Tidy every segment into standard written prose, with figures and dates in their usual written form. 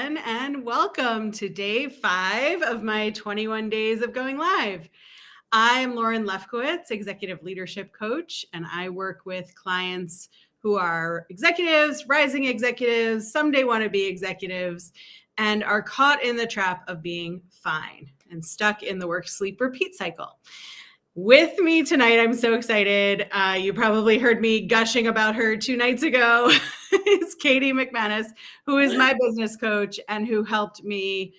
everyone, and welcome to day 5 of my 21 days of going live. I'm Lauren Lefkowitz, executive leadership coach, and I work with clients who are executives, rising executives, someday want to be executives, and are caught in the trap of being fine and stuck in the work, sleep, repeat cycle. With me tonight, I'm so excited. You probably heard me gushing about her 2 nights ago. It's Katie McManus, who is my business coach and who helped me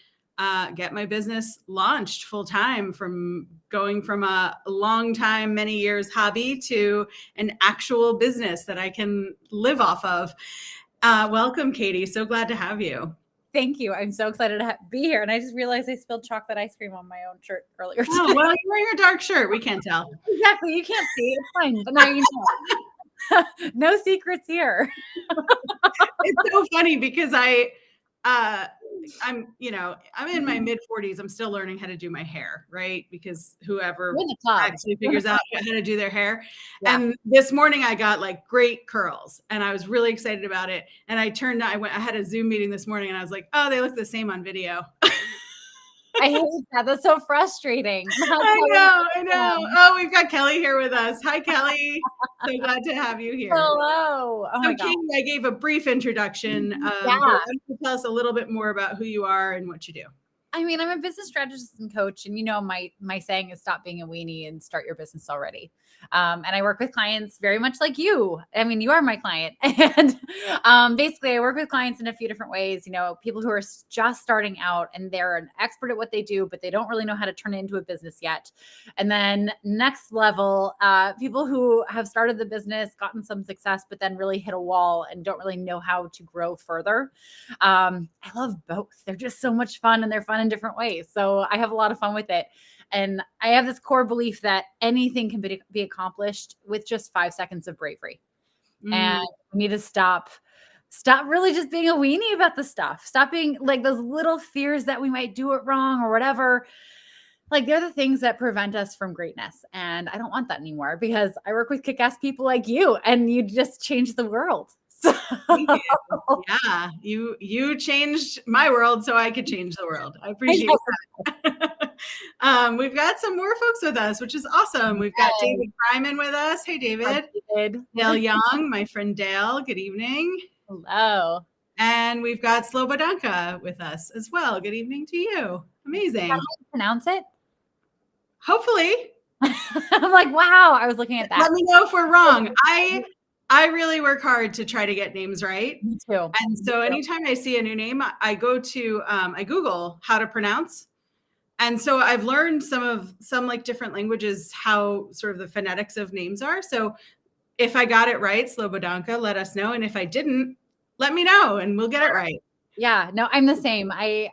get my business launched full time, from going from a long time, many years hobby to an actual business that I can live off of. Welcome, Katie. So glad to have you. Thank you. I'm so excited to be here. And I just realized I spilled chocolate ice cream on my own shirt earlier today. Oh, well, you're wearing a dark shirt. We can't tell. Exactly. You can't see. It's fine. But now you know. No secrets here. It's so funny because I'm in my mid 40s. I'm still learning how to do my hair, right? Because whoever actually figures out how to do their hair. Yeah. And this morning I got like great curls and I was really excited about it. And I had a Zoom meeting this morning and I was like, oh, they look the same on video. I hate that. That's so frustrating. I know. Oh, we've got Kelly here with us. Hi, Kelly. So glad to have you here. Hello. So, Katie, I gave a brief introduction. Why don't you tell us a little bit more about who you are and what you do? I mean, I'm a business strategist and coach, and my saying is stop being a weenie and start your business already. And I work with clients very much like you. I mean, you are my client. And basically, I work with clients in a few different ways. People who are just starting out and they're an expert at what they do, but they don't really know how to turn it into a business yet. And then next level, people who have started the business, gotten some success, but then really hit a wall and don't really know how to grow further. I love both. They're just so much fun, and they're fun in different ways. So I have a lot of fun with it. And I have this core belief that anything can be accomplished with just 5 seconds of bravery. And we need to stop really just being a weenie about the stuff. Stop being like those little fears that we might do it wrong or whatever. Like, they're the things that prevent us from greatness. And I don't want that anymore, because I work with kick-ass people like you, and you just change the world. So. Yeah, you changed my world so I could change the world. I appreciate that. We've got some more folks with us, which is awesome. We've got David Ryman with us. Hey, David. Hi, David. Dale Young, my friend Dale. Good evening. Hello. And we've got Slobodanka with us as well. Good evening to you. Amazing. Is that how you pronounce it? Hopefully. I'm like, wow. I was looking at that. Let me know if we're wrong. I really work hard to try to get names right. Me too. And so anytime I see a new name, I go to, I Google how to pronounce. And so I've learned some like different languages, how sort of the phonetics of names are. So if I got it right, Slobodanka, let us know. And if I didn't, let me know and we'll get it right. Yeah, no, I'm the same. I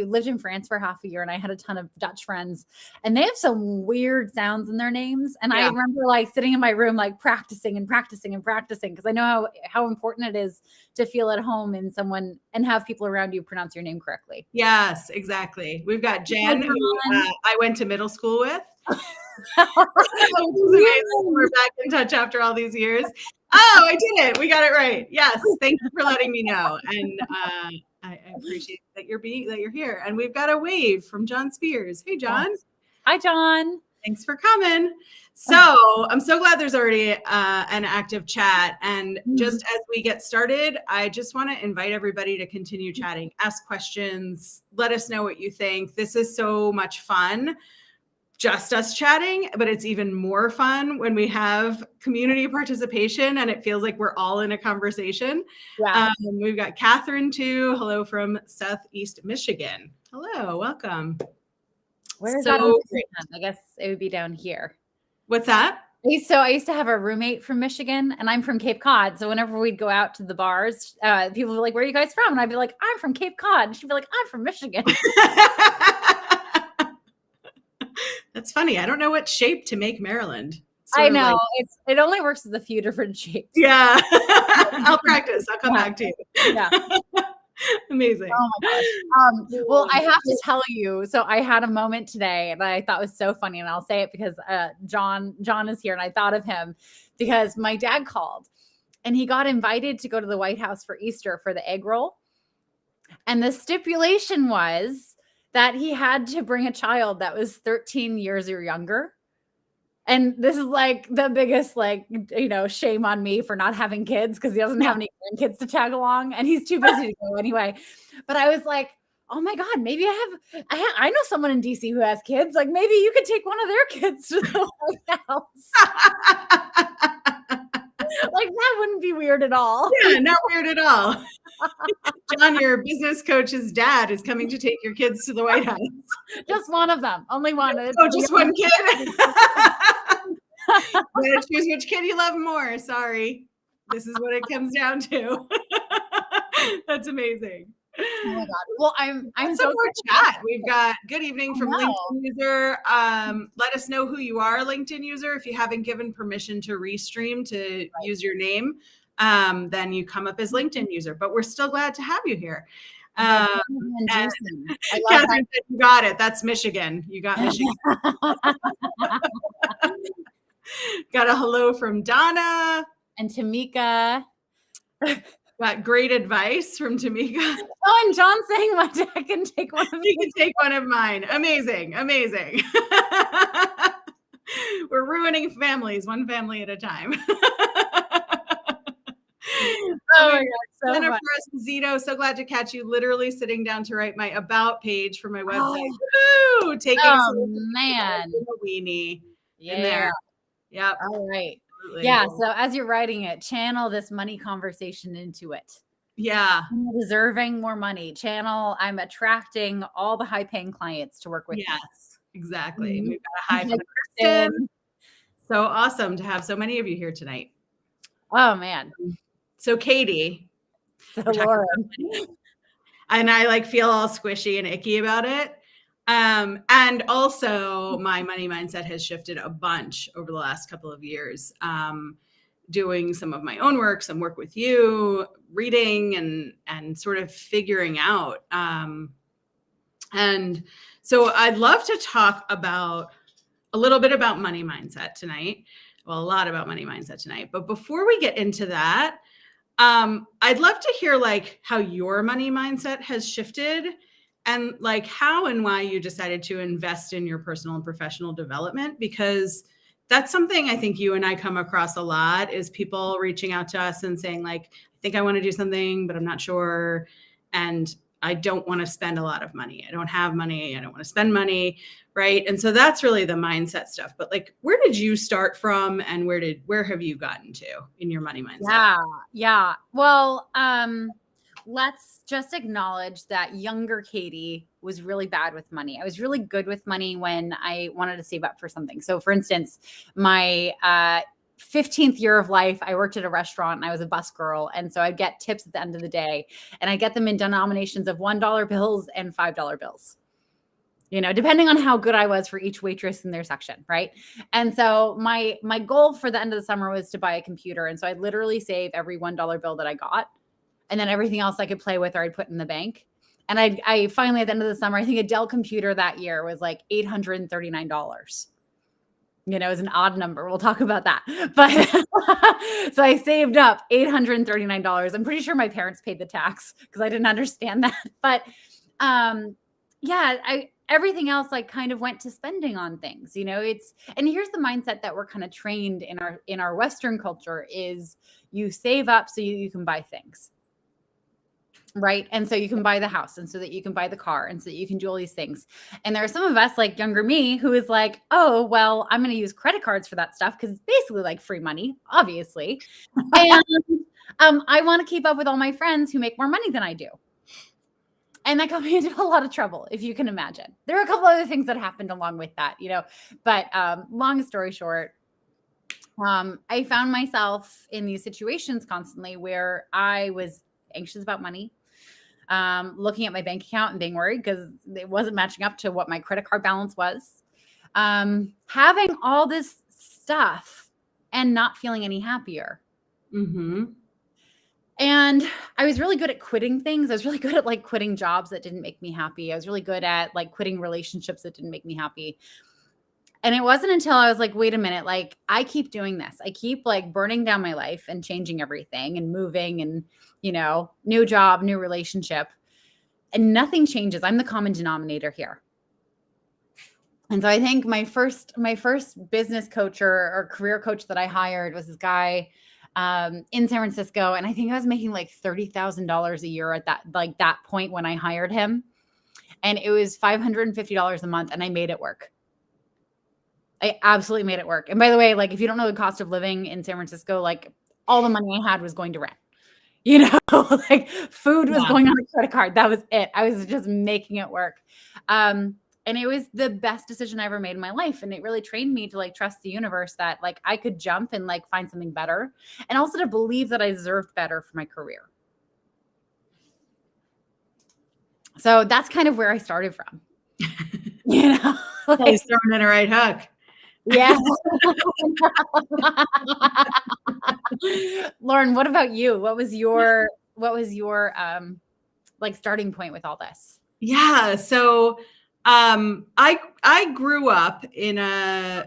lived in France for half a year, and I had a ton of Dutch friends, and they have some weird sounds in their names. And I remember like sitting in my room, like practicing because I know how important it is to feel at home in someone and have people around you pronounce your name correctly. Yes, exactly. We've got Jen, who I went to middle school with. We're back in touch after all these years. Oh, I did it. We got it right. Yes. Thank you for letting me know. And I appreciate that you're here. And we've got a wave from John Spears. Hey, John. Yes. Hi, John. Thanks for coming. So I'm so glad there's already an active chat. And just as we get started, I just want to invite everybody to continue chatting, ask questions, let us know what you think. This is so much fun. Just us chatting, but it's even more fun when we have community participation and it feels like we're all in a conversation. Yeah. We've got Catherine too. Hello from Southeast Michigan. Hello, welcome. Where's that? I guess it would be down here. What's that? So I used to have a roommate from Michigan, and I'm from Cape Cod. So whenever we'd go out to the bars, people were like, "Where are you guys from?" And I'd be like, "I'm from Cape Cod." And she'd be like, "I'm from Michigan." That's funny. I don't know what shape to make Maryland. I know. It only works with a few different shapes. Yeah. I'll practice. I'll come back to you. Yeah. Amazing. Oh my gosh. Well, I have to tell you, so I had a moment today that I thought was so funny, and I'll say it because John is here, and I thought of him because my dad called and he got invited to go to the White House for Easter for the egg roll. And the stipulation was that he had to bring a child that was 13 years or younger. And this is like the biggest, like, shame on me for not having kids because he doesn't have any grandkids to tag along and he's too busy to go anyway. But I was like, oh my God, maybe I know someone in DC who has kids. Like maybe you could take one of their kids to the White House. Like that wouldn't be weird at all. Yeah, not weird at all. John, your business coach's dad is coming to take your kids to the White House. Just one of them. Only one. Oh, just one kid? You gotta choose which kid you love more. Sorry. This is what it comes down to. That's amazing. Oh my God. Well, I'm so more chat. We've got good evening from LinkedIn user. Let us know who you are, LinkedIn user. If you haven't given permission to restream to use your name, then you come up as LinkedIn user. But we're still glad to have you here. Catherine said you got it. That's Michigan. You got Michigan. Got a hello from Donna and Tamika. Got great advice from Tamika. Oh, and John saying my dad can take one of He can take one of mine. Amazing. Amazing. We're ruining families, one family at a time. Oh my God, Jennifer Esposito, so glad to catch you. Literally sitting down to write my about page for my website. Woo! Taking man, weenie in there. Yep. All right. Absolutely. Yeah. So as you're writing it, channel this money conversation into it. Yeah. I'm deserving more money. Channel. I'm attracting all the high paying clients to work with. Yes, exactly. Mm-hmm. We've got a hi from Kristen. So awesome to have so many of you here tonight. Oh man. So Katie. So Lauren. And I feel all squishy and icky about it. And also my money mindset has shifted a bunch over the last couple of years. Doing some of my own work, some work with you, reading and sort of figuring out. And so I'd love to talk about a little bit about money mindset tonight. Well, a lot about money mindset tonight. But before we get into that, I'd love to hear how your money mindset has shifted and how and why you decided to invest in your personal and professional development, because that's something I think you and I come across a lot is people reaching out to us and saying I think I want to do something, but I'm not sure. And I don't want to spend a lot of money. I don't have money. I don't want to spend money. Right. And so that's really the mindset stuff. But where did you start from and where have you gotten to in your money mindset? Yeah. Well, let's just acknowledge that younger Katie was really bad with money. I was really good with money when I wanted to save up for something. So for instance, my 15th year of life, I worked at a restaurant and I was a bus girl. And so I'd get tips at the end of the day and I get them in denominations of $1 bills and $5 bills, depending on how good I was for each waitress in their section. Right. And so my goal for the end of the summer was to buy a computer. And so I'd literally save every $1 bill that I got. And then everything else I could play with or I'd put in the bank. And I finally, at the end of the summer, I think a Dell computer that year was $839. It was an odd number. We'll talk about that. But so I saved up $839. I'm pretty sure my parents paid the tax because I didn't understand that. But everything else kind of went to spending on things. And here's the mindset that we're kind of trained in our Western culture is you save up so you can buy things. Right. And so you can buy the house and so that you can buy the car and so that you can do all these things. And there are some of us younger me who is oh, well, I'm going to use credit cards for that stuff because it's basically free money, obviously. And I want to keep up with all my friends who make more money than I do. And that got me into a lot of trouble, if you can imagine. There are a couple other things that happened along with that, but long story short, I found myself in these situations constantly where I was anxious about money. Looking at my bank account and being worried because it wasn't matching up to what my credit card balance was. Having all this stuff and not feeling any happier. Mm-hmm. And I was really good at quitting things. I was really good at quitting jobs that didn't make me happy. I was really good at quitting relationships that didn't make me happy. And it wasn't until I was wait a minute, I keep doing this. I keep burning down my life and changing everything and moving and, new job, new relationship. and nothing changes. I'm the common denominator here. And so I think my first business coach or career coach that I hired was this guy in San Francisco. And I think I was making like $30,000 a year at that point when I hired him. And it was $550 a month, and I made it work. I absolutely made it work. And by the way, like, if you don't know the cost of living in San Francisco, like, all the money I had was going to rent, like food was going on a credit card. That was it. I was just making it work. And it was the best decision I ever made in my life. And it really trained me to like trust the universe that like I could jump and like find something better, and also to believe that I deserved better for my career. So that's kind of where I started from. Like, he's throwing in a right hook. Yeah. Lauren, what about you? What was your like starting point with all this? Yeah. So I grew up in a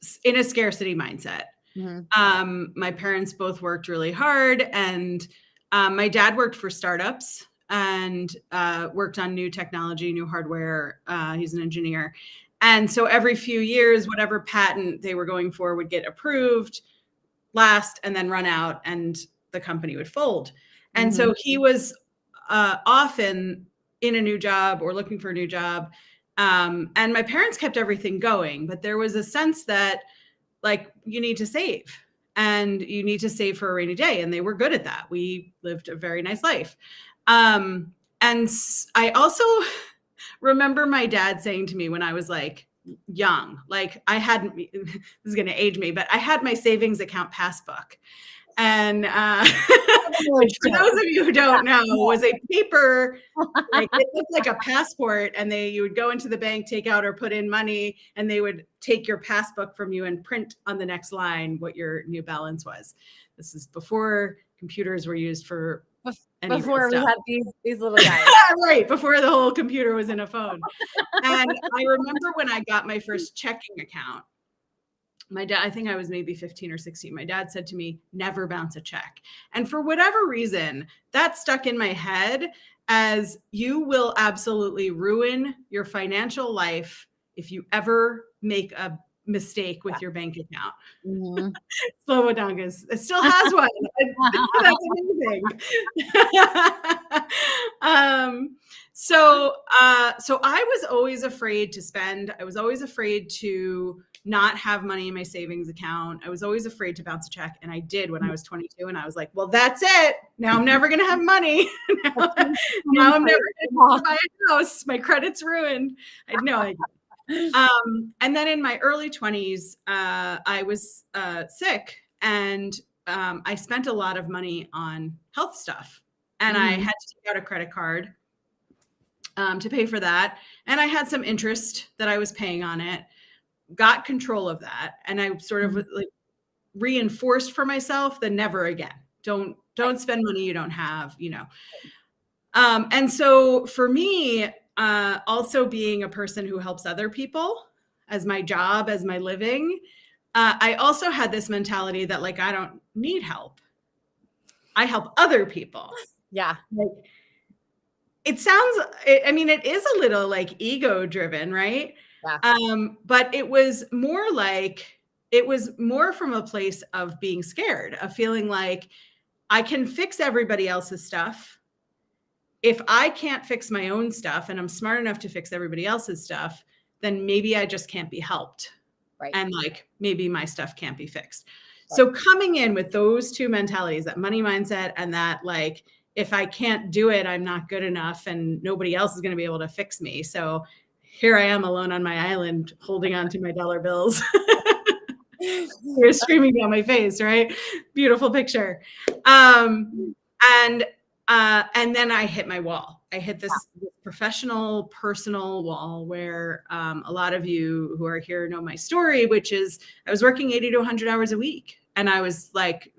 scarcity mindset. Mm-hmm. My parents both worked really hard, and my dad worked for startups and worked on new technology, new hardware. He's an engineer. And so every few years, whatever patent they were going for would get approved, last, and then run out, and the company would fold. And mm-hmm. So he was often in a new job or looking for a new job. And my parents kept everything going, but there was a sense that like, you need to save, and you need to save for a rainy day. And they were good at that. We lived a very nice life. And I also remember my dad saying to me when I was like young, like this is going to age me, but I had my savings account passbook. And which for those of you who don't know, was a paper, like it looked like a passport, and you would go into the bank, take out or put in money, and they would take your passbook from you and print on the next line what your new balance was. This is before computers were used for before we had these little guys. Right, before the whole computer was in a phone. And I remember when I got my first checking account, my dad, I think I was maybe 15 or 16. My dad said to me, never bounce a check. And for whatever reason, that stuck in my head as you will absolutely ruin your financial life if you ever make a mistake with your bank account. Mm-hmm. Slowodongas. It still has one. That's amazing. So I was always afraid to spend. I was always afraid to not have money in my savings account. I was always afraid to bounce a check. And I did when I was 22. And I was like, well, that's it. Now I'm never going to have money. now I'm never going to buy a house. My credit's ruined. I had no idea. And then in my early 20s, I was sick, and I spent a lot of money on health stuff, and I had to take out a credit card to pay for that. And I had some interest that I was paying on it, got control of that. And I sort of like reinforced for myself the never again, don't spend money you don't have, And so for me, also being a person who helps other people as my job, as my living, I also had this mentality that like, I don't need help. I help other people. Yeah. Like, it is a little like ego driven, right? Yeah. But it was more from a place of being scared, of feeling like I can fix everybody else's stuff. If I can't fix my own stuff, and I'm smart enough to fix everybody else's stuff, then maybe I just can't be helped. Right. And like, maybe my stuff can't be fixed. Right. So coming in with those two mentalities, that money mindset and that like, if I can't do it, I'm not good enough, and nobody else is going to be able to fix me. So here I am alone on my island, holding on to my dollar bills. You're screaming down my face, right? Beautiful picture. And then I hit my wall. I hit this professional, personal wall where a lot of you who are here know my story, which is I was working 80 to 100 hours a week, and I was like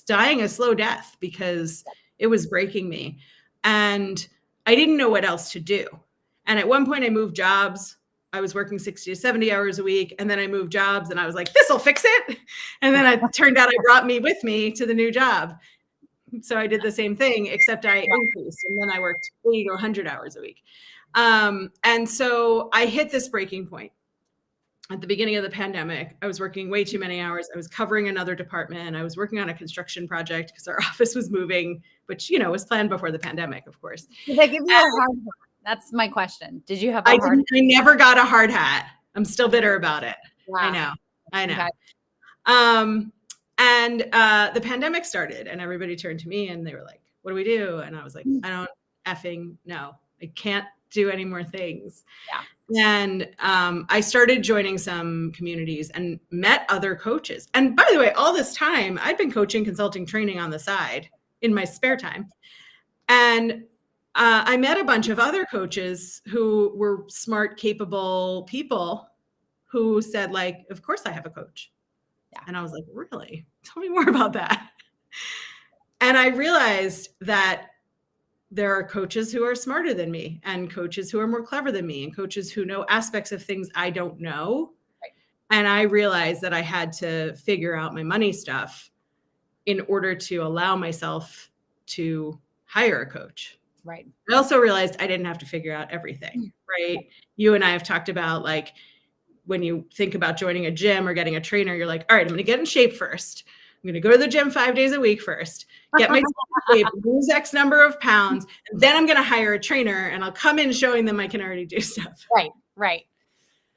dying a slow death because it was breaking me. And I didn't know what else to do. And at one point I moved jobs. I was working 60 to 70 hours a week. And then I moved jobs, and I was like, this'll fix it. And then it turned out I brought me with me to the new job. So I did the same thing, except I increased, and then I worked 80 to 100 hours a week. And so I hit this breaking point. At the beginning of the pandemic, I was working way too many hours. I was covering another department. I was working on a construction project because our office was moving, which, was planned before the pandemic, of course. Did they give you a hard hat? That's my question. Did you have a hard hat? I never got a hard hat. I'm still bitter about it. Wow. I know. Okay. And the pandemic started, and everybody turned to me and they were like, what do we do? And I was like, I don't effing know. I can't do any more things. Yeah. And I started joining some communities and met other coaches. And by the way, all this time, I'd been coaching, consulting, training on the side in my spare time. And I met a bunch of other coaches who were smart, capable people who said, like, of course I have a coach. Yeah. And I was like, really? Tell me more about that. And I realized that there are coaches who are smarter than me, and coaches who are more clever than me, and coaches who know aspects of things I don't know. Right. And I realized that I had to figure out my money stuff in order to allow myself to hire a coach. Right. I also realized I didn't have to figure out everything, right? You and I have talked about, like, when you think about joining a gym or getting a trainer, you're like, all right, I'm going to get in shape first. I'm going to go to the gym 5 days a week first, get myself in shape, lose X number of pounds, and then I'm going to hire a trainer, and I'll come in showing them I can already do stuff. Right.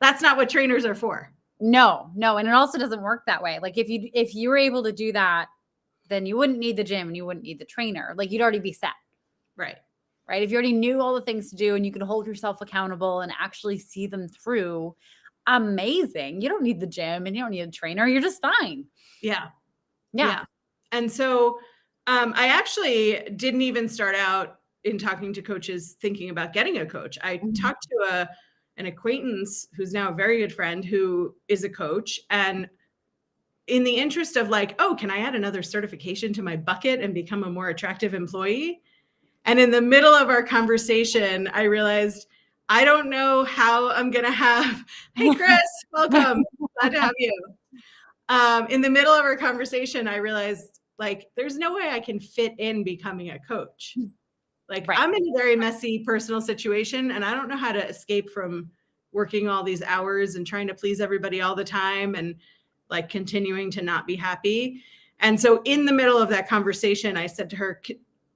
That's not what trainers are for. No. And it also doesn't work that way. Like, if you were able to do that, then you wouldn't need the gym and you wouldn't need the trainer. Like, you'd already be set. Right. If you already knew all the things to do and you could hold yourself accountable and actually see them through, amazing. You don't need the gym and you don't need a trainer. You're just fine. Yeah. And so I actually didn't even start out in talking to coaches thinking about getting a coach. I talked to an acquaintance who's now a very good friend who is a coach. And in the interest of, like, oh, can I add another certification to my bucket and become a more attractive employee? And in the middle of our conversation, I realized I don't know how I'm going to have, hey, Chris, welcome. Glad to have you. In the middle of our conversation, I realized, like, there's no way I can fit in becoming a coach. Like, I'm in a very messy personal situation, and I don't know how to escape from working all these hours and trying to please everybody all the time and, like, continuing to not be happy. And so in the middle of that conversation, I said to her,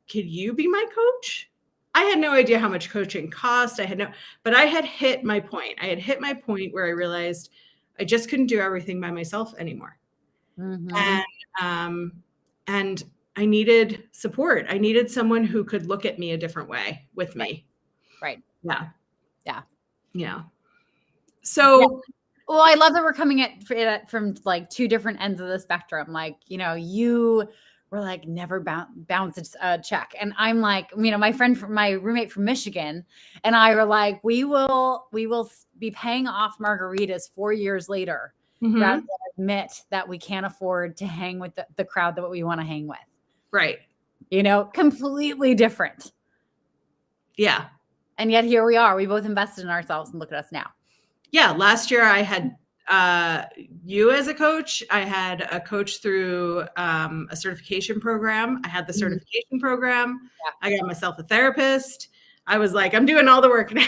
could you be my coach? I had no idea how much coaching cost. But I had hit my point. I had hit my point where I realized I just couldn't do everything by myself anymore. And I needed support. I needed someone who could look at me a different way with me. Right. Yeah. So, well, I love that we're coming at from, like, two different ends of the spectrum. Like, you were like, never bounce a check. And I'm like, my roommate from Michigan and I were like, we will be paying off margaritas 4 years later rather than admit that we can't afford to hang with the crowd that we want to hang with. Right. Completely different. Yeah. And yet here we are. We both invested in ourselves, and look at us now. Yeah. Last year I had you as a coach. I had a coach through a certification program. I had the certification program. Yeah. I got myself a therapist. I was like, I'm doing all the work now.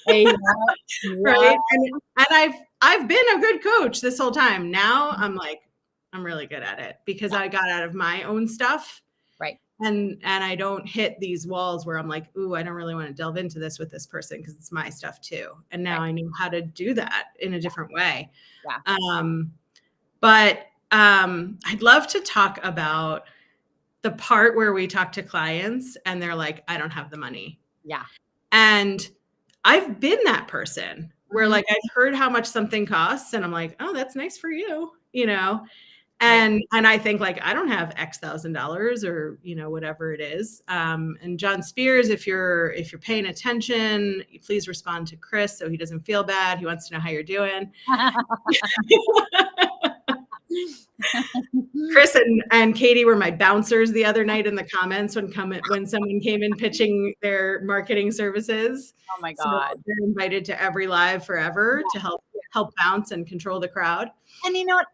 Right. And I've been a good coach this whole time. Now I'm like, I'm really good at it because I got out of my own stuff. Right. And I don't hit these walls where I'm like, ooh, I don't really want to delve into this with this person because it's my stuff too. And now I know how to do that in a different way. Yeah. But I'd love to talk about the part where we talk to clients and they're like, I don't have the money. Yeah. And I've been that person where, like, I've heard how much something costs and I'm like, oh, that's nice for you, And I think, like, I don't have X $1,000 or, whatever it is. And John Spears, if you're paying attention, please respond to Chris so he doesn't feel bad. He wants to know how you're doing. Chris and Katie were my bouncers the other night in the comments when someone came in pitching their marketing services. Oh my God. So they're invited to every live forever to help help bounce and control the crowd. And you know what?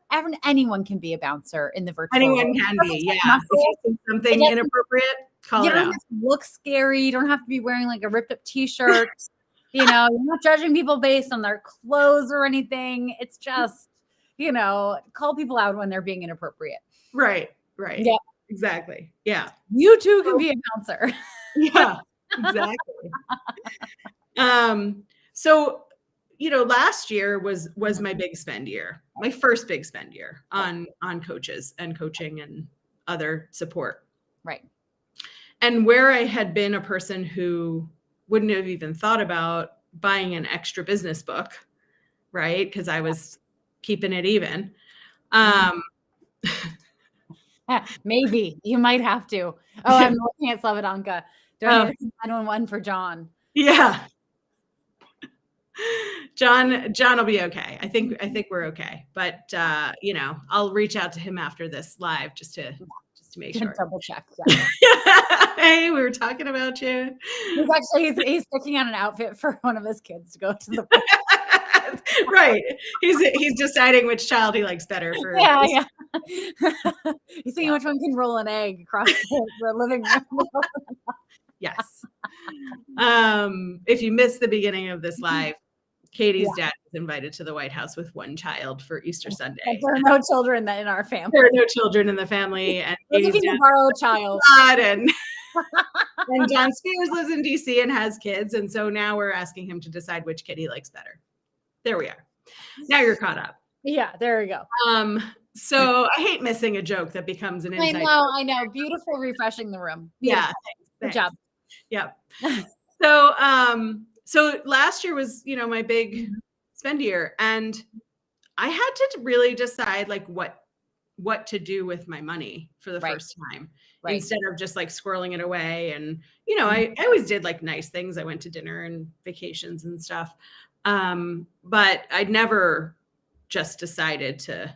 Anyone can be a bouncer in the virtual Anyone world. can It be, doesn't take yeah. If you muscle. see something inappropriate, call You it don't out. have to look scary. You don't have to be wearing like a ripped up t-shirt. You're not judging people based on their clothes or anything. It's just, call people out when they're being inappropriate. Right. Yeah. Exactly. Yeah. You too can be a bouncer. Yeah, exactly. So, last year was my big spend year, my first big spend year on coaches and coaching and other support. Right. And where I had been a person who wouldn't have even thought about buying an extra business book, right? Because I was keeping it even. Maybe you might have to. Oh, I'm looking at Slavidanka. Donate 911 for John. Yeah. John will be okay. I think we're okay. But I'll reach out to him after this live just to make sure. Double check. Yeah. Hey, we were talking about you. He's picking out an outfit for one of his kids to go to the right. He's deciding which child he likes better for. Yeah. He's seeing which one can roll an egg across the living room. Yes. If you missed the beginning of this live, Katie's dad was invited to the White House with one child for Easter Sunday. There are no children in our family. There are no children in the family, and we're looking to borrow a child. And John Spears lives in DC and has kids, and so now we're asking him to decide which kid he likes better. There we are. Now you're caught up. Yeah, there we go. So I hate missing a joke that becomes an inside. I know. Beautiful, refreshing the room. Beautiful. Yeah. Good job. Yep. So last year was, my big spend year, and I had to really decide like what to do with my money for the first time, instead of just like squirreling it away. And, I always did like nice things. I went to dinner and vacations and stuff. But I'd never just decided to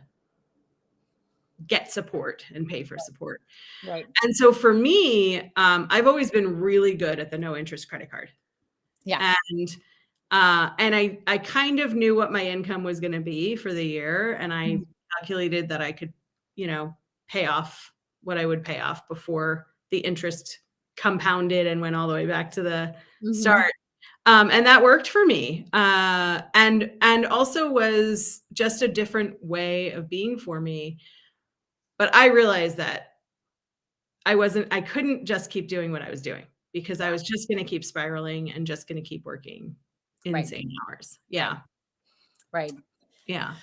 get support and pay for support. Right. And so for me, I've always been really good at the no interest credit card. Yeah. And I kind of knew what my income was going to be for the year. And I calculated that I could, pay off what I would pay off before the interest compounded and went all the way back to the start. And that worked for me. And also was just a different way of being for me. But I realized that I couldn't just keep doing what I was doing, because I was just going to keep spiraling and just going to keep working insane hours. Yeah. Right. Yeah.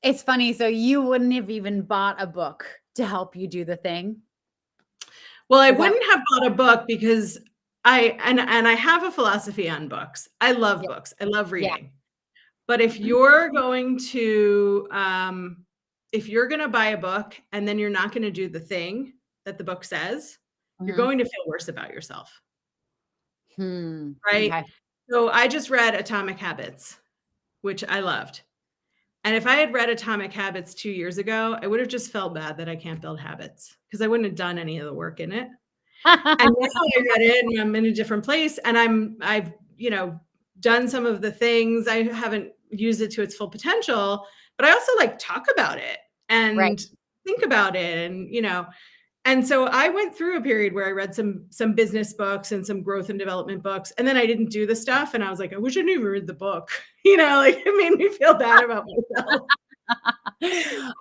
It's funny. So you wouldn't have even bought a book to help you do the thing? Well, I wouldn't have bought a book because I have a philosophy on books. I love books. I love reading. Yeah. But if you're going to buy a book and then you're not going to do the thing that the book says, you're going to feel worse about yourself. Right? Okay. So I just read Atomic Habits, which I loved. And if I had read Atomic Habits 2 years ago, I would have just felt bad that I can't build habits, because I wouldn't have done any of the work in it. And now I read it and I'm in a different place, and I've done some of the things. I haven't used it to its full potential, but I also like talk about it and think about it, and so I went through a period where I read some business books and some growth and development books, and then I didn't do the stuff, and I was like, I wish I didn't even read the book. It made me feel bad about myself. It's so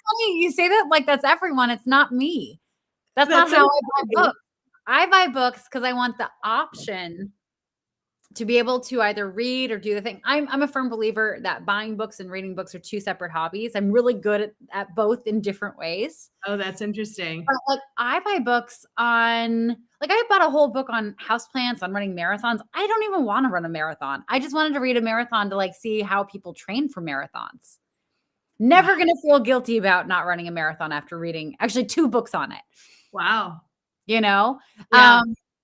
funny you say that like that's everyone. It's not me. That's not how I buy books. I buy books because I want the option to be able to either read or do the thing. I'm a firm believer that buying books and reading books are two separate hobbies. I'm really good at both in different ways. Oh, that's interesting. But like I buy books on, like I bought a whole book on houseplants, on running marathons. I don't even want to run a marathon. I just wanted to read a marathon to like see how people train for marathons. Never going to feel guilty about not running a marathon after reading actually 2 books on it. Wow. Yeah.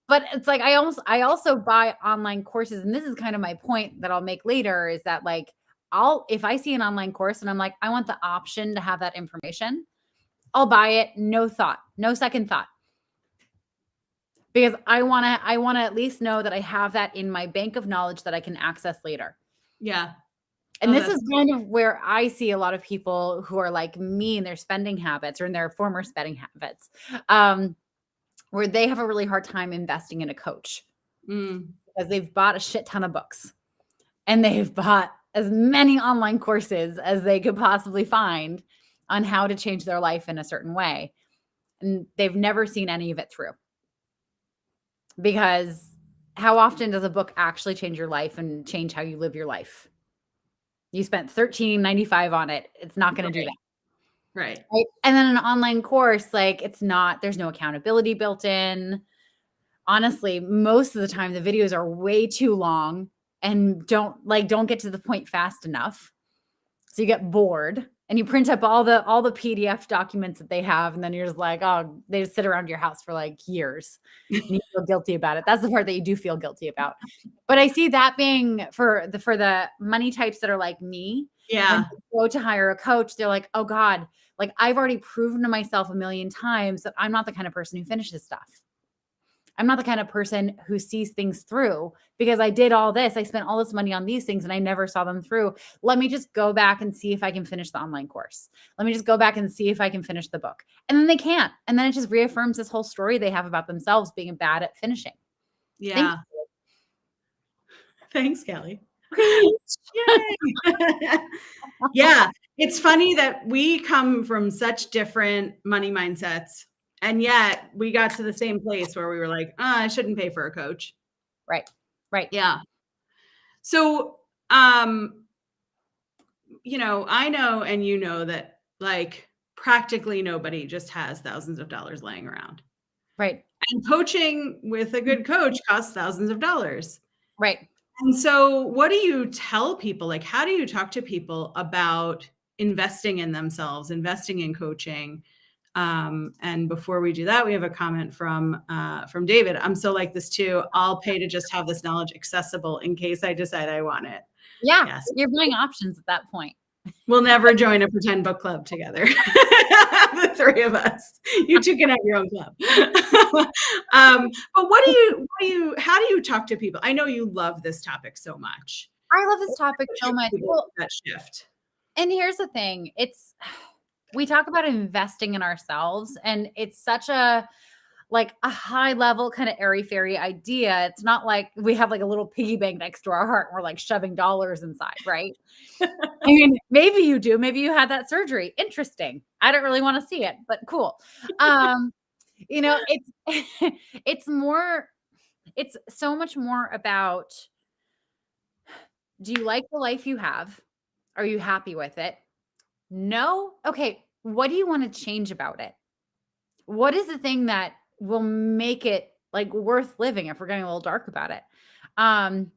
But it's like, I also buy online courses. And this is kind of my point that I'll make later, is that like, if I see an online course and I'm like, I want the option to have that information, I'll buy it. No thought, no second thought. Because I want to at least know that I have that in my bank of knowledge that I can access later. Yeah. And this is kind of where I see a lot of people who are like me in their spending habits or in their former spending habits, where they have a really hard time investing in a coach because they've bought a shit ton of books and they've bought as many online courses as they could possibly find on how to change their life in a certain way. And they've never seen any of it through. Because how often does a book actually change your life and change how you live your life? You spent $13.95 on it. It's not going to do that. Right. And then an online course, like there's no accountability built in. Honestly, most of the time the videos are way too long and don't get to the point fast enough. So you get bored and you print up all the PDF documents that they have. And then you're just like, oh, they just sit around your house for like years. And you feel guilty about it. That's the part that you do feel guilty about. But I see that being for the money types that are like me. Yeah. When they go to hire a coach, they're like, oh God, like I've already proven to myself a million times that I'm not the kind of person who finishes stuff. I'm not the kind of person who sees things through because I did all this. I spent all this money on these things and I never saw them through. Let me just go back and see if I can finish the online course. Let me just go back and see if I can finish the book. And then they can't. And then it just reaffirms this whole story they have about themselves being bad at finishing. Yeah. Thanks, Kelly. Yay. Yeah. It's funny that we come from such different money mindsets. And yet we got to the same place where we were like, I shouldn't pay for a coach. Right. Right. Yeah. So, I know, and you know that like practically nobody just has thousands of dollars laying around. Right. And coaching with a good coach costs thousands of dollars. Right. And so what do you tell people? Like, how do you talk to people about investing in themselves, investing in coaching? And before we do that, we have a comment from David. I'm so like this too. I'll pay to just have this knowledge accessible in case I decide I want it. Yeah. Yes. You're buying options at that point. We'll never join a pretend book club together. The three of us. You two can have your own club. But how do you talk to people? I know you love this topic so much. I love this topic so much. Well, that shift. And here's the thing. We talk about investing in ourselves and it's such a high level kind of airy fairy idea. It's not like we have like a little piggy bank next to our heart and we're like shoving dollars inside, right? I mean, maybe you do. Maybe you had that surgery. Interesting. I don't really want to see it, but cool. It's so much more about, do you like the life you have? Are you happy with it? No? Okay. What do you want to change about it? What is the thing that will make it like worth living if we're getting a little dark about it? And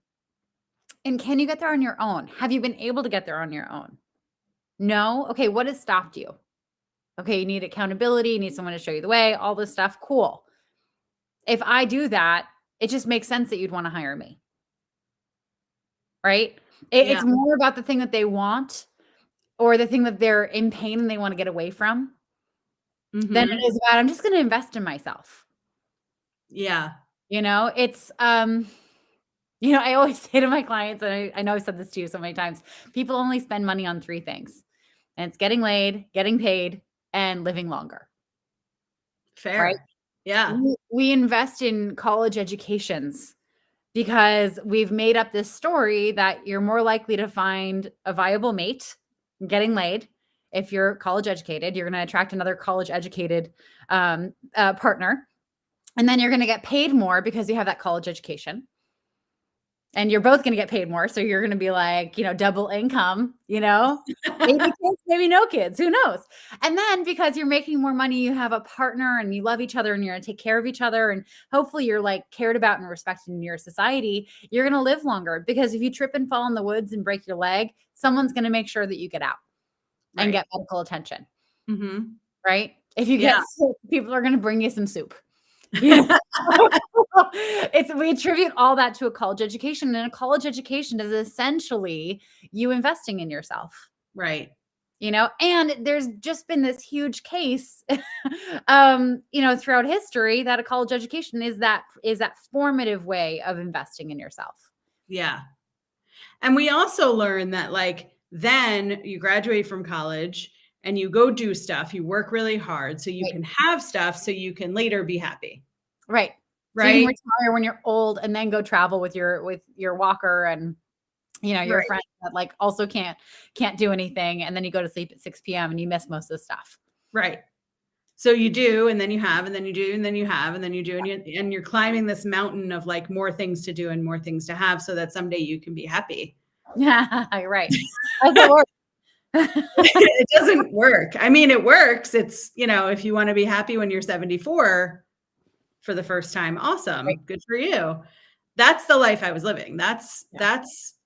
can you get there on your own? Have you been able to get there on your own? No? Okay. What has stopped you? Okay. You need accountability. You need someone to show you the way, all this stuff. Cool. If I do that, it just makes sense that you'd want to hire me. Right? It's more about the thing that they want or the thing that they're in pain and they want to get away from than it is about, I'm just going to invest in myself. Yeah. It's, I always say to my clients, and I know I've said this to you so many times, people only spend money on 3 things. And it's getting laid, getting paid, and living longer. Fair. Right? Yeah. We invest in college educations because we've made up this story that you're more likely to find a viable mate getting laid. If you're college educated, you're going to attract another college educated partner. And then you're going to get paid more because you have that college education. And you're both going to get paid more. So you're going to be like, double income, maybe kids, maybe no kids, who knows? And then because you're making more money, you have a partner and you love each other and you're going to take care of each other. And hopefully you're like cared about and respected in your society. You're going to live longer because if you trip and fall in the woods and break your leg, someone's going to make sure that you get out and get medical attention. Right? If you get sick, people are going to bring you some soup. We attribute all that to a college education, and a college education is essentially you investing in yourself. Right. And there's just been this huge case, throughout history that a college education is that formative way of investing in yourself. Yeah. And we also learn that like, then you graduate from college and you go do stuff, you work really hard so you Right. can have stuff so you can later be happy. Right. So you can Right. retire when you're old and then go travel with your walker and your Right. friends that like also can't do anything, and then you go to sleep at 6 p.m. and you miss most of the stuff. Right. So you do, and then you have, and then you do, and then you have, and then you do, and you're climbing this mountain of like more things to do and more things to have so that someday you can be happy. Yeah, right. How's that work? It doesn't work. I mean, it works. It's, if you want to be happy when you're 74 for the first time, awesome. Right. Good for you. That's the life I was living. That's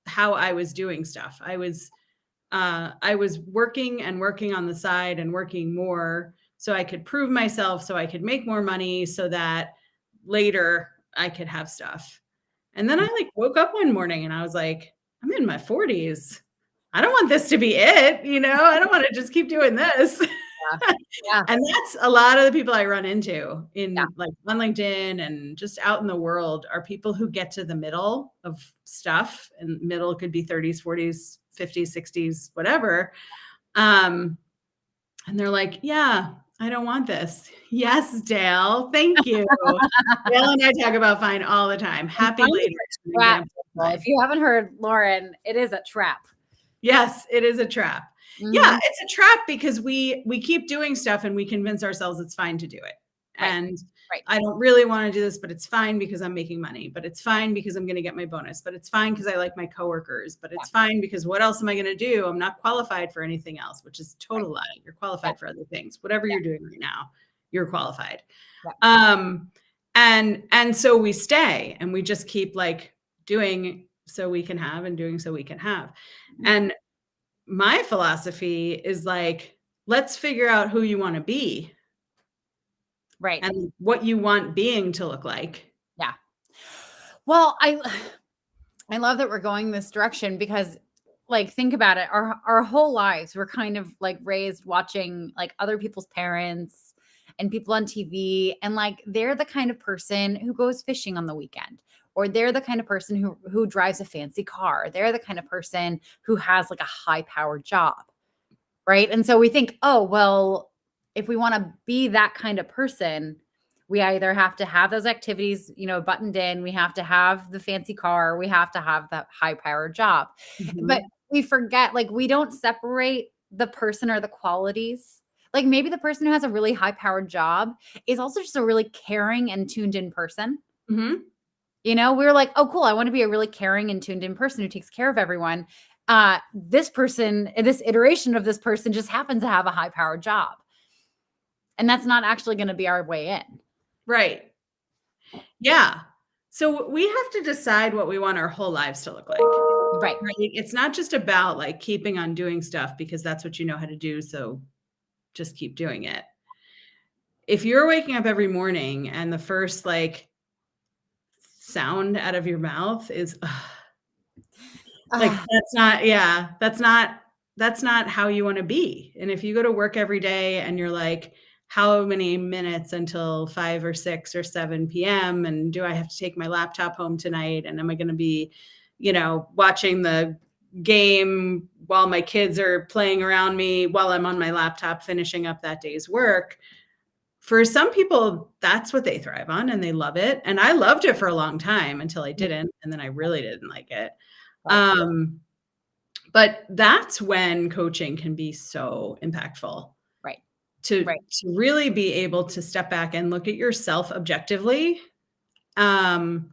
how I was doing stuff. I was working and working on the side and working more so I could prove myself, so I could make more money, so that later I could have stuff. And then I like woke up one morning and I was like, I'm in my 40s. I don't want this to be it. I don't want to just keep doing this. Yeah. And that's a lot of the people I run into in Yeah. like on LinkedIn and just out in the world are people who get to the middle of stuff, and middle could be 30s, 40s, 50s, 60s, whatever. And they're like, yeah, I don't want this. Yes, Dale. Thank you. Dale and I talk about fine all the time. Happy later. If you haven't heard Lauren, it is a trap. Yes, it is a trap. Mm-hmm. Yeah, it's a trap because we keep doing stuff and we convince ourselves it's fine to do it. Right. And Right. I don't really want to do this, but it's fine because I'm making money, but it's fine because I'm going to get my bonus, but it's fine because I like my coworkers, but it's fine because what else am I going to do? I'm not qualified for anything else, which is total lie. You're qualified for other things. Whatever you're doing right now, you're qualified. And so we stay and we just keep like doing so we can have and doing so we can have. And my philosophy is like, let's figure out who you want to be. Right. And what you want being to look like. Yeah. Well, I love that we're going this direction because like, think about it. Our whole lives, we're kind of like raised watching like other people's parents and people on TV. And like, they're the kind of person who goes fishing on the weekend, or they're the kind of person who drives a fancy car. They're the kind of person who has like a high powered job. Right. And so we think, oh, well, if we want to be that kind of person, we either have to have those activities, buttoned in, we have to have the fancy car, we have to have that high powered job. Mm-hmm. But we forget, like, we don't separate the person or the qualities. Like maybe the person who has a really high powered job is also just a really caring and tuned in person. Mm-hmm. We're like, oh, cool. I want to be a really caring and tuned in person who takes care of everyone. This person, this iteration of this person just happens to have a high powered job. And that's not actually going to be our way in. Right. Yeah. So we have to decide what we want our whole lives to look like. Right. It's not just about like keeping on doing stuff because that's what you know how to do. So just keep doing it. If you're waking up every morning and the first like sound out of your mouth is like, that's not how you want to be. And if you go to work every day and you're like, how many minutes until 5 or 6 or 7 p.m. and do I have to take my laptop home tonight? And am I going to be, watching the game while my kids are playing around me while I'm on my laptop finishing up that day's work? For some people, that's what they thrive on and they love it. And I loved it for a long time until I didn't. And then I really didn't like it. But that's when coaching can be so impactful. To really be able to step back and look at yourself objectively, and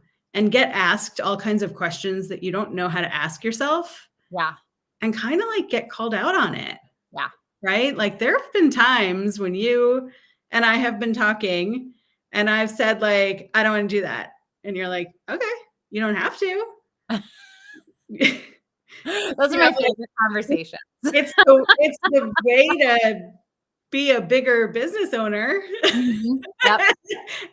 get asked all kinds of questions that you don't know how to ask yourself. Yeah. And kind of like get called out on it. Yeah. Right. Like there have been times when you and I have been talking and I've said like, I don't want to do that. And you're like, okay, you don't have to. Those are my favorite conversations. It's the way to be a bigger business owner. Mm-hmm. Yep.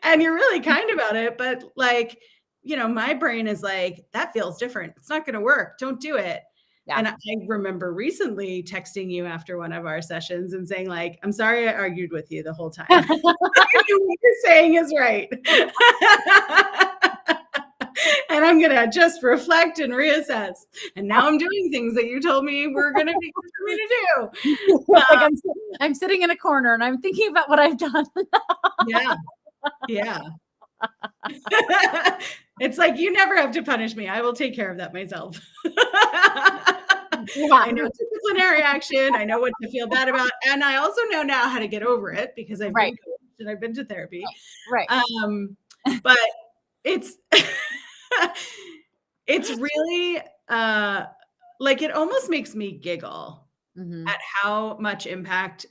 And you're really kind about it, but like, my brain is like, that feels different. It's not going to work. Don't do it. Yeah. And I remember recently texting you after one of our sessions and saying like, I'm sorry I argued with you the whole time. What you're saying is right. And I'm going to just reflect and reassess. And now I'm doing things that you told me were going to be good for me to do. Like I'm sitting in a corner and I'm thinking about what I've done. Yeah. Yeah. It's like, you never have to punish me. I will take care of that myself. I know disciplinary action. I know what to feel bad about. And I also know now how to get over it because I've been coached and I've been to therapy. Right. But it's, it's really, like, it almost makes me giggle at how much impact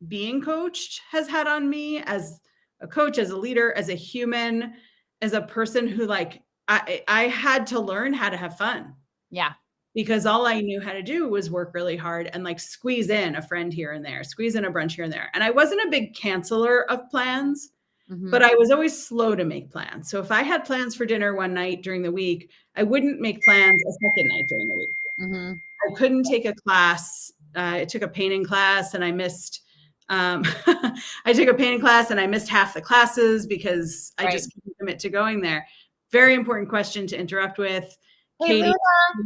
being coached has had on me as a coach, as a leader, as a human, as a person who, like, I had to learn how to have fun. Yeah. Because all I knew how to do was work really hard and, like, squeeze in a friend here and there, squeeze in a brunch here and there. And I wasn't a big canceller of plans, but I was always slow to make plans. So if I had plans for dinner one night during the week, I wouldn't make plans a second night during the week. I couldn't take a class. I took a painting class and I missed, I took a painting class and I missed half the classes because I just couldn't commit to going there. Very important question to interrupt with. Hey, Katie,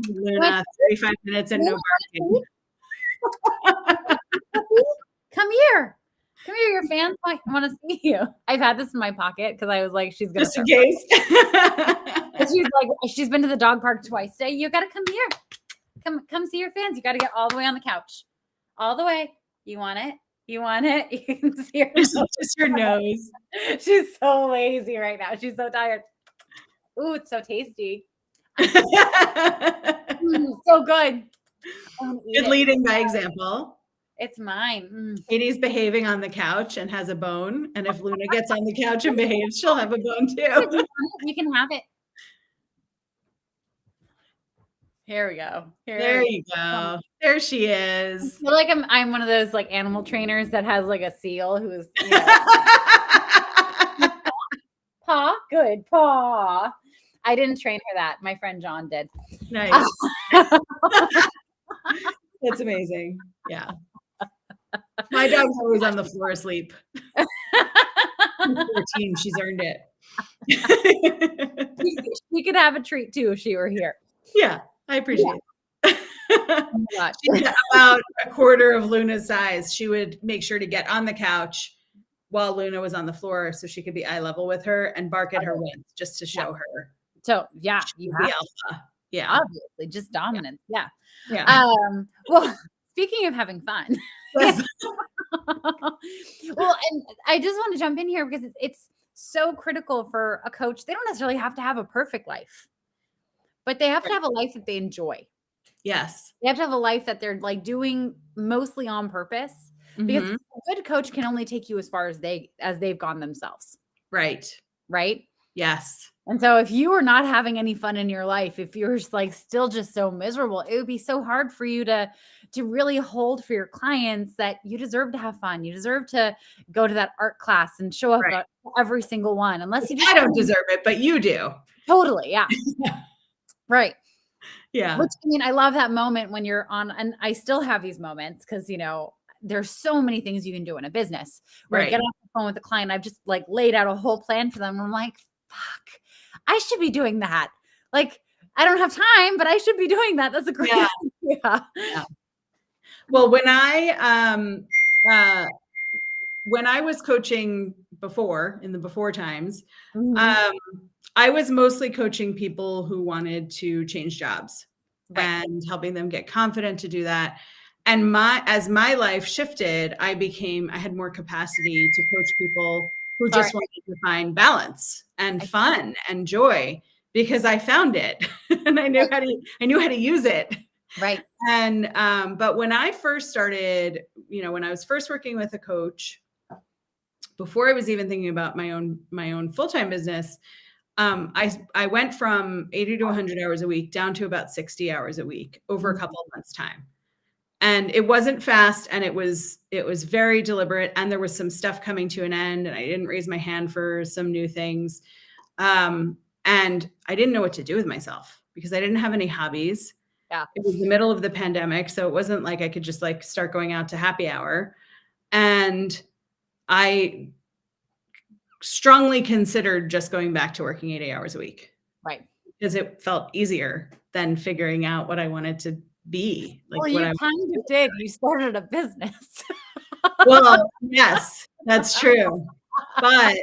Luna, 35 minutes and no barking. Come here. Come here. Your fans might want to see you. I've had this in my pocket because I was like, she's going to. Just in case. She's like, she's been to the dog park twice today. You got to come here. Come see your fans. You got to get all the way on the couch. All the way. You want it? You want it? You can see her. Just your nose. She's so lazy right now. She's so tired. Ooh, it's so tasty. So good. Good leading by example. It's mine. Katie's behaving on the couch and has a bone. And if Luna gets on the couch and behaves, she'll have a bone too. You can have it. Here we go. There you go. There she is. I feel like I'm one of those like animal trainers that has like a seal who's paw. Good paw. I didn't train her that. My friend John did. Nice. That's amazing. Yeah. My dog's always on the floor asleep. 14, she's earned it. She could have a treat too if she were here. Yeah, I appreciate it. She's about a quarter of Luna's size. She would make sure to get on the couch while Luna was on the floor so she could be eye level with her and bark at her wings just to show her. So yeah, you have alpha. Yeah, obviously just dominance. Yeah. Well, speaking of having fun. Well, and I just want to jump in here because it's so critical for a coach. They don't necessarily have to have a perfect life, but they have to have a life that they enjoy. Yes. They have to have a life that they're like doing mostly on purpose because a good coach can only take you as far as they've gone themselves. Right. Right. Yes. And so if you are not having any fun in your life, if you're like still just so miserable, it would be so hard for you to really hold for your clients that you deserve to have fun. You deserve to go to that art class and show up at every single one, unless you just. I don't deserve it, but you do. Totally. Yeah. Right. Yeah. Which, I mean, I love that moment when you're on, and I still have these moments because, there's so many things you can do in a business where I get off the phone with a client. I've just like laid out a whole plan for them. And I'm like, fuck, I should be doing that. Like, I don't have time, but I should be doing that. That's a great idea. Yeah. Well, when I was coaching before, in the before times, I was mostly coaching people who wanted to change jobs and helping them get confident to do that. And as my life shifted, I had more capacity to coach people who just wanted to find balance and fun and joy because I found it and I knew how to use it. Right. And, but when I first started, when I was first working with a coach, before I was even thinking about my own full-time business, I went from 80 to 100 hours a week down to about 60 hours a week over a couple of months' time. And it wasn't fast and it was very deliberate. And there was some stuff coming to an end and I didn't raise my hand for some new things. And I didn't know what to do with myself because I didn't have any hobbies. Yeah. It was the middle of the pandemic. So it wasn't like I could just like start going out to happy hour. And I strongly considered just going back to working 80 hours a week. Right. because it felt easier than figuring out what I wanted to be, like Well, what you I kind of did. You started a business. well, yes, that's true. But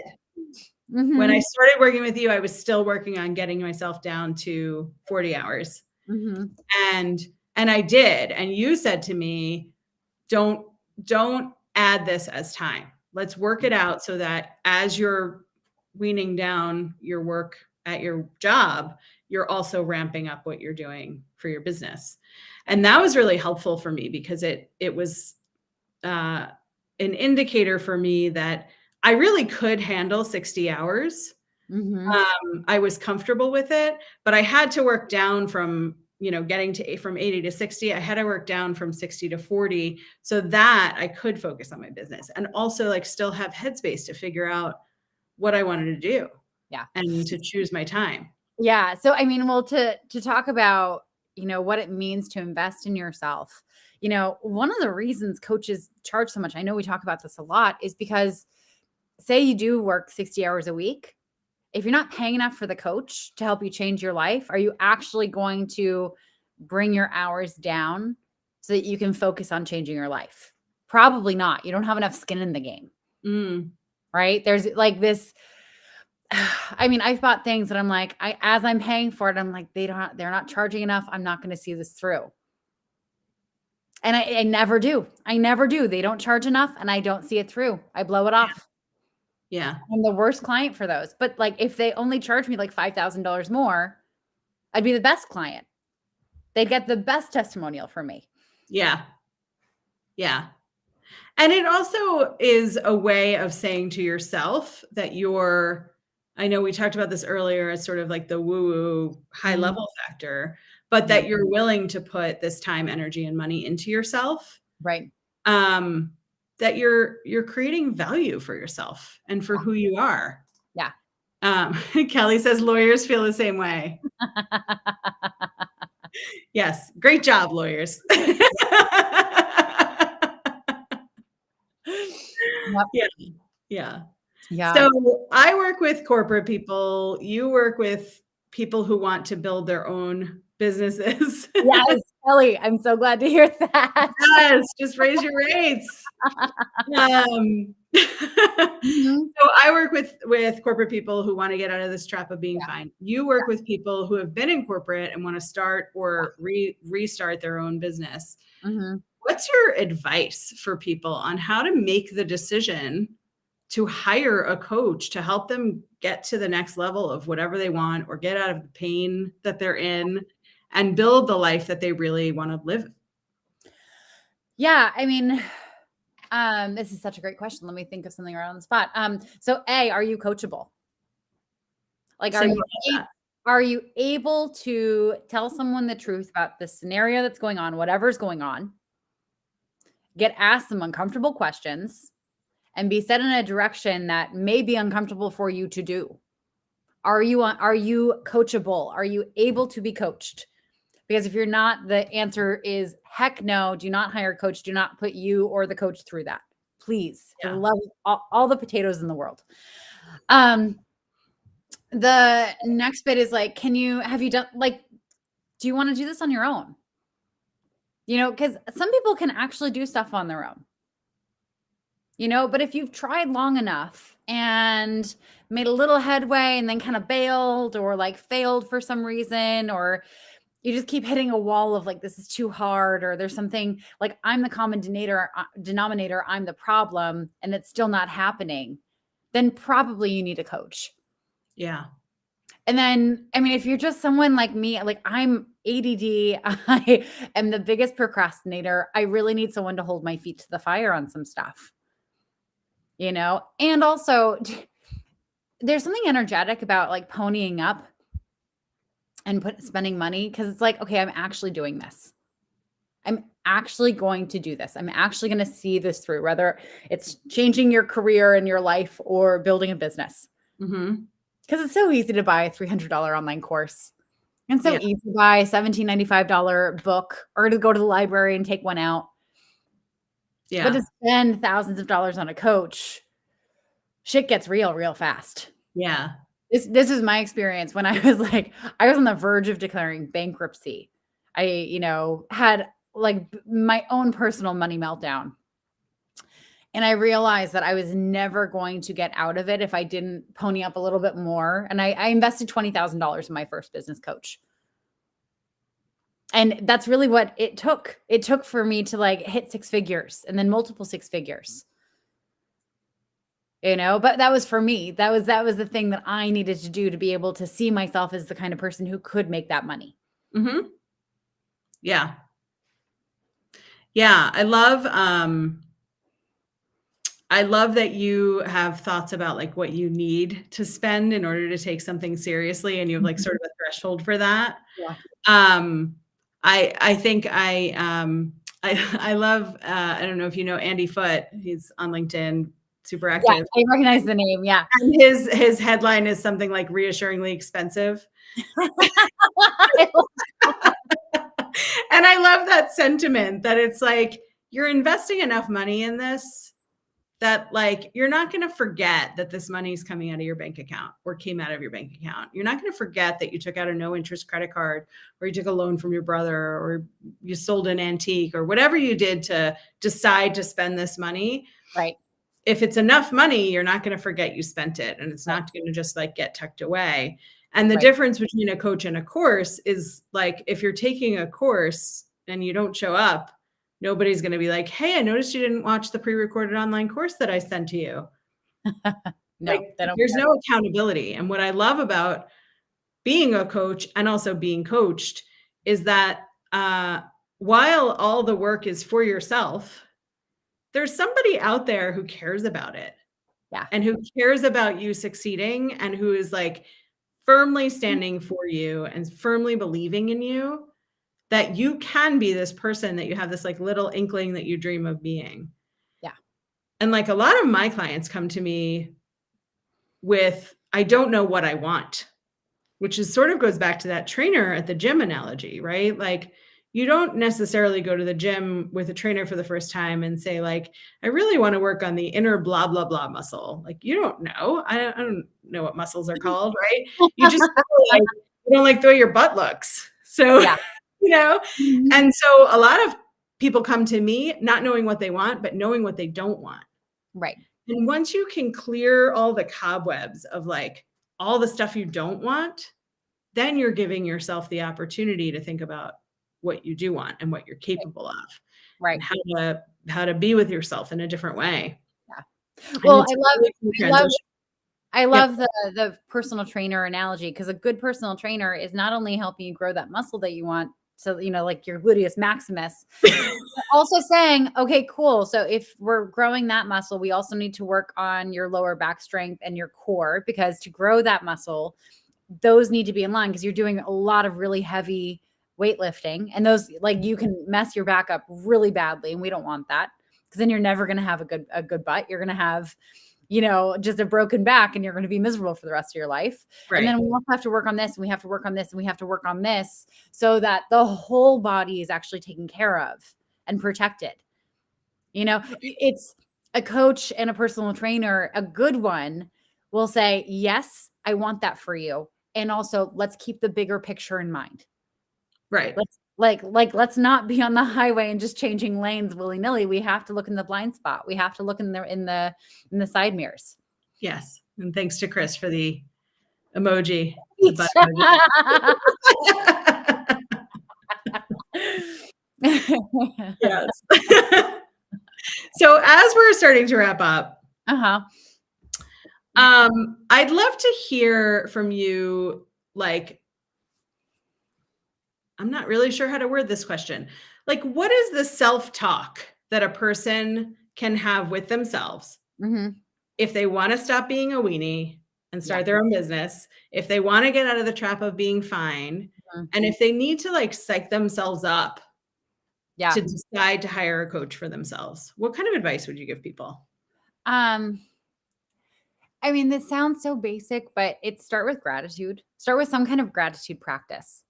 when I Mhm. started working with you, I was still working on getting myself down to 40 hours. Mhm. And I did. And you said to me, don't add this as time. Let's work it out so that as you're weaning down your work at your job, you're also ramping up what you're doing for your business. And that was really helpful for me because it was uh, an indicator for me that I really could handle 60 hours. Mhm. I was comfortable with it, but I had to work down from, getting to from 80 to 60. I had to work down from 60 to 40 so that I could focus on my business and also like still have headspace to figure out what I wanted to do Yeah. and to choose my time. Yeah. So I mean, well, to talk about, what it means to invest in yourself. One of the reasons coaches charge so much, I know we talk about this a lot, is because say you do work 60 hours a week. If you're not paying enough for the coach to help you change your life, are you actually going to bring your hours down so that you can focus on changing your life? Probably not. You don't have enough skin in the game, Mm, right? There's like this I mean, I've bought things that I'm like, as I'm paying for it, I'm like, they're not charging enough. I'm not going to see this through. And I never do. I never do. They don't charge enough and I don't see it through. I blow it off. yeah. I'm the worst client for those. But like if they only charge me like $5,000 more, I'd be the best client. They'd get the best testimonial from me. Yeah. Yeah. And it also is a way of saying to yourself that I know we talked about this earlier as sort of like the woo-woo high Mhm. level factor, but Yeah. that you're willing to put this time, energy, and money into yourself. Right. Um, that you're creating value for yourself and for who you are. Yeah. Kelly says lawyers feel the same way. Yes, great job, lawyers. Yep. Yeah, yeah. Yeah. So I work with corporate people. You work with people who want to build their own businesses. Yes, Kelly, I'm so glad to hear that. Yes, just raise your rates. Um, Mhm. so I work with corporate people who want to get out of this trap of being Yeah. fine. You work with people who have been in corporate and want to start or restart their own business. Mhm. What's your advice for people on how to make the decision to hire a coach to help them get to the next level of whatever they want or get out of the pain that they're in and build the life that they really want to live? Yeah, I mean, this is such a great question. Let me think of something right on the spot. So A, are you coachable? Like, Say more about that. are you able to tell someone the truth about the scenario that's going on, whatever's going on, get asked some uncomfortable questions, and be set in a direction that may be uncomfortable for you to do? Are you coachable? Are you able to be coached? Because if you're not, the answer is heck no. Do not hire a coach. Do not put you or the coach through that. Please, for the Yeah. love of all the potatoes in the world. Um, the next bit is like, have you done like, do you want to do this on your own? Because some people can actually do stuff on their own. But if you've tried long enough and made a little headway and then kind of bailed or like failed for some reason, or you just keep hitting a wall of like, this is too hard, or there's something like I'm the common denominator, I'm the problem, and it's still not happening, then probably you need a coach. Yeah. And then, I mean, if you're just someone like me, like I'm ADD, I am the biggest procrastinator. I really need someone to hold my feet to the fire on some stuff, and also there's something energetic about like ponying up and spending money, because it's like, okay, I'm actually doing this. I'm actually going to do this. I'm actually going to see this through, whether it's changing your career and your life or building a business. Mm-hmm. Because it's so easy to buy a $300 online course, and so Yeah. easy to buy a $17.95 book, or to go to the library and take one out. But to Yeah. spend thousands of dollars on a coach, shit gets real fast. Yeah. This is my experience when I was like, I was on the verge of declaring bankruptcy. I, had like my own personal money meltdown. And I realized that I was never going to get out of it if I didn't pony up a little bit more. And I invested $20,000 in my first business coach. And that's really what it took. It took for me to like hit 6 figures and then multiple 6 figures. But that was for me. That was the thing that I needed to do to be able to see myself as the kind of person who could make that money. Mm-hmm. Yeah. Yeah. I love that you have thoughts about like what you need to spend in order to take something seriously. And you have like sort of a threshold for that. Yeah. I think I love, I don't know if you know Andy Foote, he's on LinkedIn, super active. Yeah, I recognize the name. Yeah. And his headline is something like reassuringly expensive. And I love that sentiment that it's like, you're investing enough money in this that like, you're not going to forget that this money is coming out of your bank account or came out of your bank account. You're not going to forget that you took out a no interest credit card or you took a loan from your brother or you sold an antique or whatever you did to decide to spend this money. Right. If it's enough money, you're not going to forget you spent it and it's not going to just like get tucked away. And the difference between a coach and a course is like, if you're taking a course and you don't show up, nobody's going to be like, hey, I noticed you didn't watch the pre-recorded online course that I sent to you. No, like, there's no accountability. And what I love about being a coach and also being coached is that while all the work is for yourself, there's somebody out there who cares about it. Yeah. And who cares about you succeeding and who is like firmly standing for you and firmly believing in you, that you can be this person that you have this like little inkling that you dream of being. Yeah. And like a lot of my clients come to me with, I don't know what I want, which is sort of goes back to that trainer at the gym analogy, right? Like you don't necessarily go to the gym with a trainer for the first time and say like, I really want to work on the inner blah, blah, blah muscle. Like you don't know. I don't know what muscles are called, right? You just like, you don't like the way your butt looks. So, yeah. And so a lot of people come to me not knowing what they want, but knowing what they don't want. Right. And once you can clear all the cobwebs of like all the stuff you don't want, then you're giving yourself the opportunity to think about what you do want and what you're capable of. Right. And how to be with yourself in a different way. Yeah. Well, I love the personal trainer analogy, because a good personal trainer is not only helping you grow that muscle that you want, so, like your gluteus maximus, but also saying, okay, cool. So if we're growing that muscle, we also need to work on your lower back strength and your core, because to grow that muscle, those need to be in line, because you're doing a lot of really heavy weightlifting, and those like you can mess your back up really badly. And we don't want that, because then you're never going to have a good butt. You're going to have, just a broken back, and you're going to be miserable for the rest of your life. Right. And then we also have to work on this, and we have to work on this, and we have to work on this, so that the whole body is actually taken care of and protected. It's a coach and a personal trainer, a good one, will say, yes, I want that for you. And also, let's keep the bigger picture in mind. Right. Let's not be on the highway and just changing lanes willy-nilly. We have to look in the blind spot. We have to look in the side mirrors. Yes. And thanks to Chris for the emoji. Yes. So as we're starting to wrap up, I'd love to hear from you, like, I'm not really sure how to word this question. Like, what is the self-talk that a person can have with themselves if they want to stop being a weenie and start their own business, if they want to get out of the trap of being fine, and if they need to like psych themselves up to decide to hire a coach for themselves? What kind of advice would you give people? I mean, this sounds so basic, but start with gratitude. Start with some kind of gratitude practice.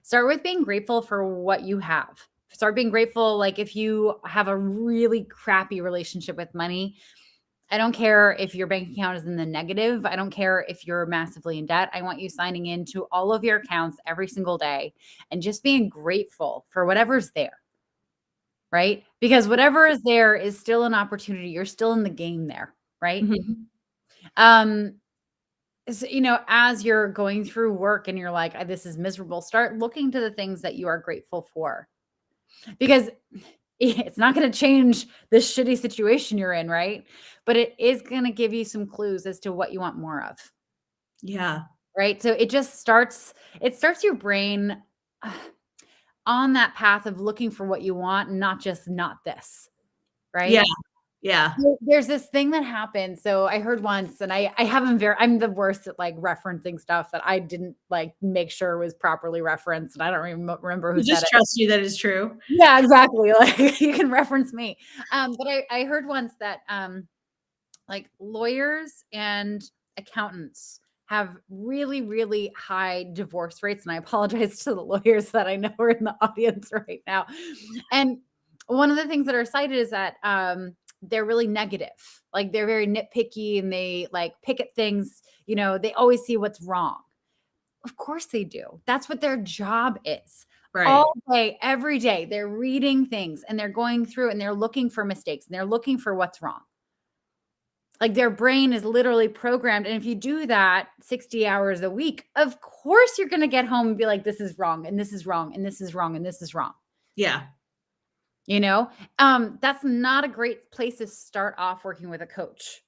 Start with being grateful for what you have. Start being grateful. Like if you have a really crappy relationship with money, I don't care if your bank account is in the negative. I don't care if you're massively in debt. I want you signing into all of your accounts every single day and just being grateful for whatever's there, right? Because whatever is there is still an opportunity. You're still in the game there, right? Mhm. Um, so, as you're going through work and you're like, this is miserable, start looking to the things that you are grateful for, because it's not going to change this shitty situation you're in, right? But it is going to give you some clues as to what you want more of, Yeah. right? So it starts your brain uh, on that path of looking for what you want, and not just not this, Yeah. right? Yeah. There's this thing that happened. So I heard once, and I haven't I'm the worst at like referencing stuff that I didn't like make sure was properly referenced, and I don't even remember who We'll said just it. trust you that it's true. Yeah, exactly. Like you can reference me. But I heard once that like lawyers and accountants have really, really high divorce rates. And I apologize to the lawyers that I know are in the audience right now. And one of the things that are cited is that they're really negative. Like they're very nitpicky and they like pick at things, they always see what's wrong. Of course they do. That's what their job is. Right. All day, every day, they're reading things and they're going through and they're looking for mistakes and they're looking for what's wrong. Like their brain is literally programmed. And if you do that 60 hours a week, of course you're going to get home and be like, this is wrong, and this is wrong, and this is wrong, and this is wrong. Yeah. That's not a great place to start off working with a coach.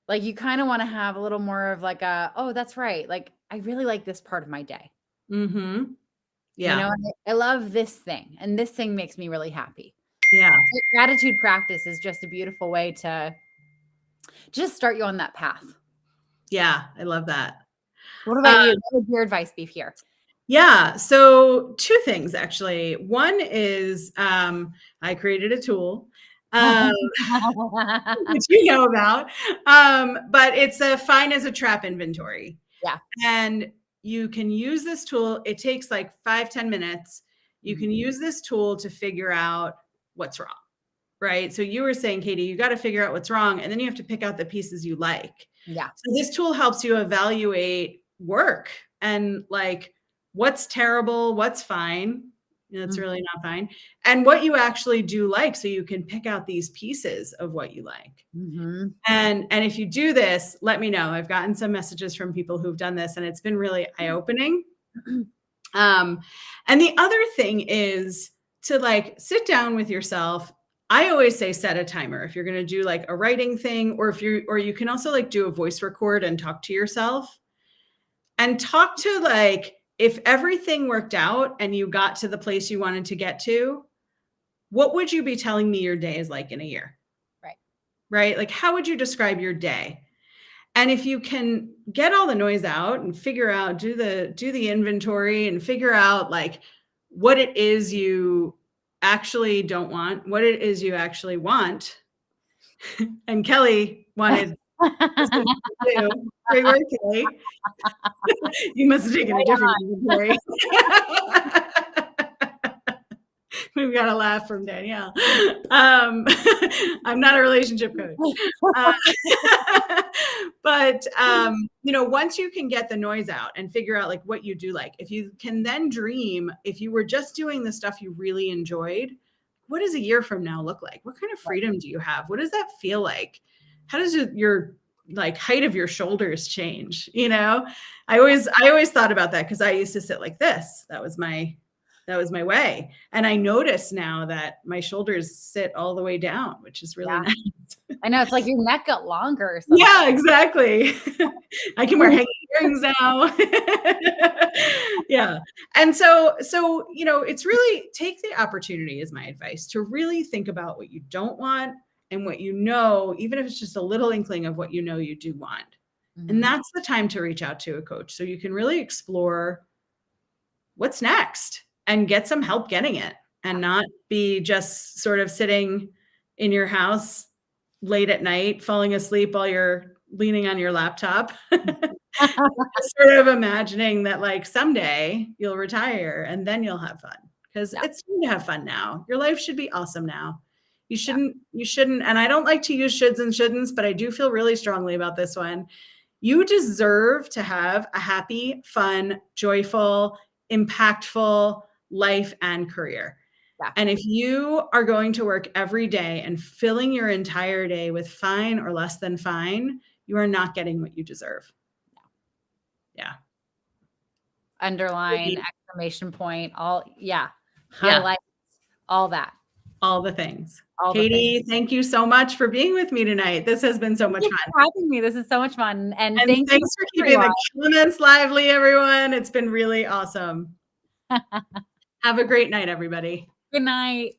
Like you kind of want to have a little more of like oh, that's right. Like I really like this part of my day. Mm-hmm. Yeah. And I love this thing, and this thing makes me really happy. Yeah. So gratitude practice is just a beautiful way to just start you on that path. Yeah. I love that. What about you? What would your advice be here? Yeah. So two things actually. One is I created a tool, which you know about, but it's a fine as a trap inventory. Yeah. And you can use this tool. It takes like 5-10 minutes. You can use this tool to figure out what's wrong. Right. So you were saying, Katie, you got to figure out what's wrong, and then you have to pick out the pieces you like. Yeah. So this tool helps you evaluate work and like what's terrible, what's fine. It's really not fine. And what you actually do like, so you can pick out these pieces of what you like. Mm-hmm. And if you do this, let me know. I've gotten some messages from people who've done this, and it's been really eye-opening. And the other thing is to like sit down with yourself. I always say set a timer if you're going to do like a writing thing, or you can also like do a voice record and talk to yourself and talk to like, if everything worked out and you got to the place you wanted to get to, what would you be telling me your day is like in a year? Right? Like, how would you describe your day? And if you can get all the noise out and figure out, do the inventory and figure out like what it is you actually don't want, what it is you actually want. And Kelly wanted to do. Great work, Kelly. You must have taken a different inventory. We've got a laugh from Danielle. I'm not a relationship coach. But, once you can get the noise out and figure out like what you do like, if you can then dream, if you were just doing the stuff you really enjoyed, what does a year from now look like? What kind of freedom do you have? What does that feel like? How does your like height of your shoulders change? I always thought about that because I used to sit like this. That was my way. And I notice now that my shoulders sit all the way down, which is really nice. I know, it's like your neck got longer or something. Yeah, exactly. I can wear hanging earrings now. Yeah. And so, it's really take the opportunity, is my advice, to really think about what you don't want and what even if it's just a little inkling of what you do want. Mm-hmm. And that's the time to reach out to a coach so you can really explore what's next and get some help getting it, and not be just sort of sitting in your house late at night, falling asleep while you're leaning on your laptop, sort of imagining that like someday you'll retire and then you'll have fun, because it's fun to have fun now. Your life should be awesome now. You shouldn't. And I don't like to use shoulds and shouldn'ts, but I do feel really strongly about this one. You deserve to have a happy, fun, joyful, impactful life and career. Yeah. And if you are going to work every day and filling your entire day with fine or less than fine, you are not getting what you deserve. Yeah. Underline, exclamation point, highlight, all that. All the things. All the Katie, things. thank you so much for being with me tonight. This has been so much fun. Thanks for having me. This is so much fun. And thanks for keeping the comments lively, everyone. It's been really awesome. Have a great night, everybody. Good night.